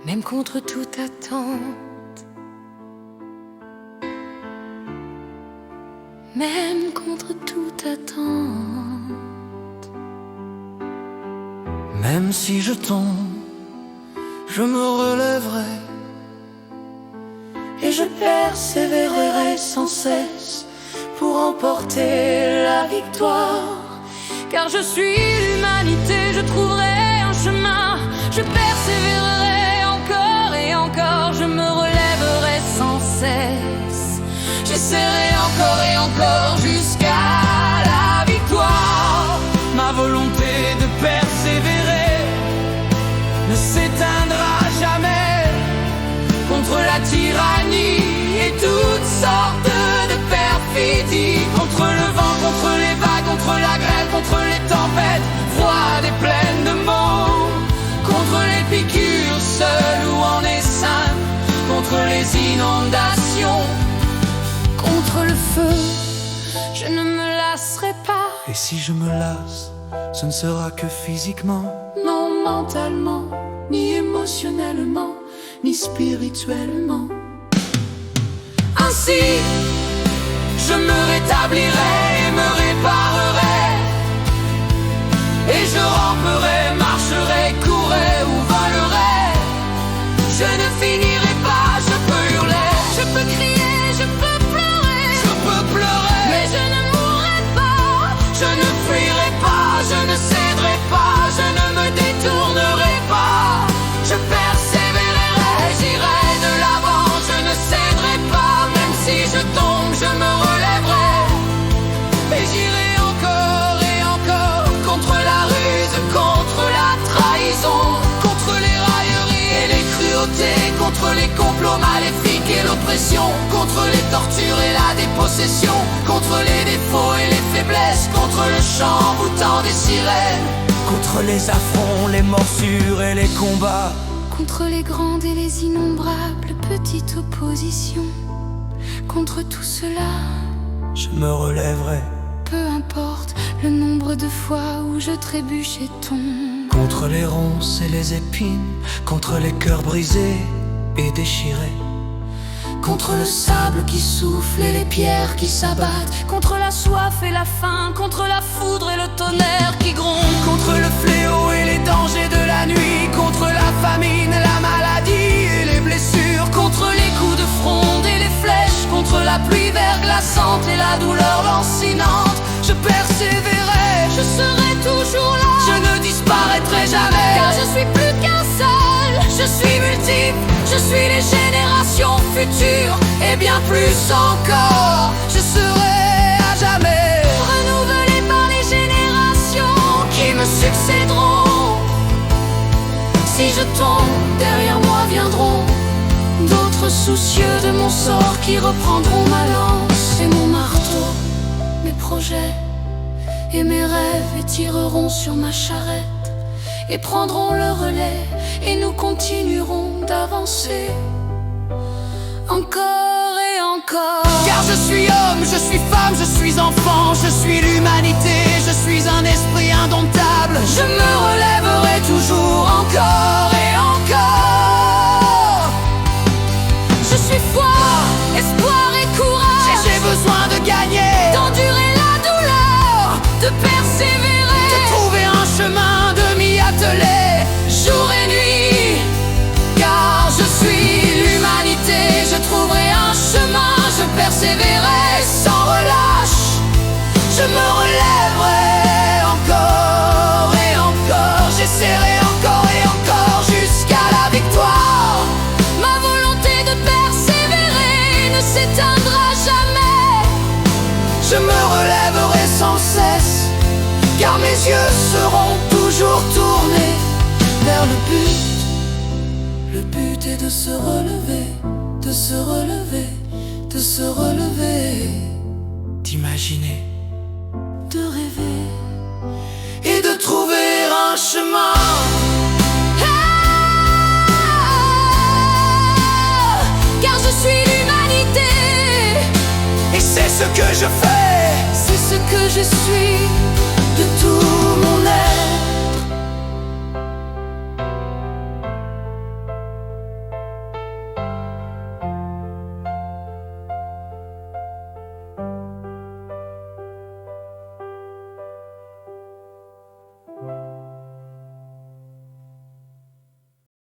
même contre toute attente, même contre toute attente. Même si je tombe, je me relèverai et je persévérerai sans cesse pour emporter la victoire. Car je suis l'humanité, je trouverai un chemin, je persévérerai encore et encore, je me relèverai sans cesse. J'essaierai encore et encore jusqu'à la victoire. Ma volonté de persévérer ne s'éteindra jamais contre la tyrannie et toutes sortes de perfidies, contre le vent, contre les vagues, contre la grêle, contre les tempêtes froides et pleines de maux, contre les piqûres seules ou en essaim, contre les inondations, contre le feu, je ne me lasserai pas. Et si je me lasse, ce ne sera que physiquement, Non mentalement, ni émotionnellement, ni spirituellement. Ainsi, je me rétablirai et me réparerai, et je ramperai, marcherai, courrai ou volerai. Je ne finirai pas, je peux hurler, Je peux crier, je peux pleurer, je peux pleurer, mais je ne mourrai pas. je ne fuirai pas, je ne céderai pas, je ne me détournerai pas. Je persévérerai, j'irai de l'avant, je ne céderai pas, même si je tombe, je me relèverai. Et j'irai encore et encore contre la ruse, contre la trahison, contre les railleries et les cruautés, contre les complots maléfiques et l'oppression, contre les tortures et la dépossession, contre les défauts et les faiblesses, contre le chant envoûtant des sirènes, contre les affronts, les morsures et les combats, Contre les grandes et les innombrables petites oppositions, contre tout cela, je me relèverai. peu importe le nombre de fois où je trébuche et tombe. Contre les ronces et les épines, contre les cœurs brisés et déchirés, Contre le sable qui souffle et les pierres qui s'abattent, contre la soif et la faim, contre la foudre et le tonnerre qui gronde, contre le fléau et les dangers de la nuit, contre la famine, la maladie et les blessures, contre les coups de fronde et les flèches, contre la pluie verglaçante et la douleur lancinante. Je persévérerai, je serai toujours là, je ne disparaîtrai jamais, car je suis plus qu'un seul. je suis multiple, Je suis les générations futures et bien plus encore. je serai à jamais Renouvelé par les générations qui me succéderont. Si je tombe, derrière moi viendront d'autres soucieux de mon sort qui reprendront ma lance et mon marteau, mes projets et mes rêves, et tireront sur ma charrette et prendront le relais, et nous continuerons d'avancer encore et encore. Car je suis homme, je suis femme, je suis enfant, je suis l'humanité, je suis un esprit indomptable. Je me relèverai toujours encore et encore. Je suis foi, espoir et courage, J'ai besoin de gagner, d'endurer la douleur, de persévérer, de trouver un chemin, de m'y atteler jour et nuit. Car je suis l'humanité, je trouverai un chemin, je persévérerai sans relâche. Je me relèverai encore et encore, j'essaierai encore et encore jusqu'à la victoire. Ma volonté de persévérer ne s'éteindra jamais. Je me relèverai sans cesse, car mes yeux seront toujours tournés vers le but. Le but est de se relever, de se relever, de se relever, d'imaginer, De rêver, et de trouver un chemin. car je suis l'humanité, Et c'est ce que je fais, c'est ce que je suis de tout mon être.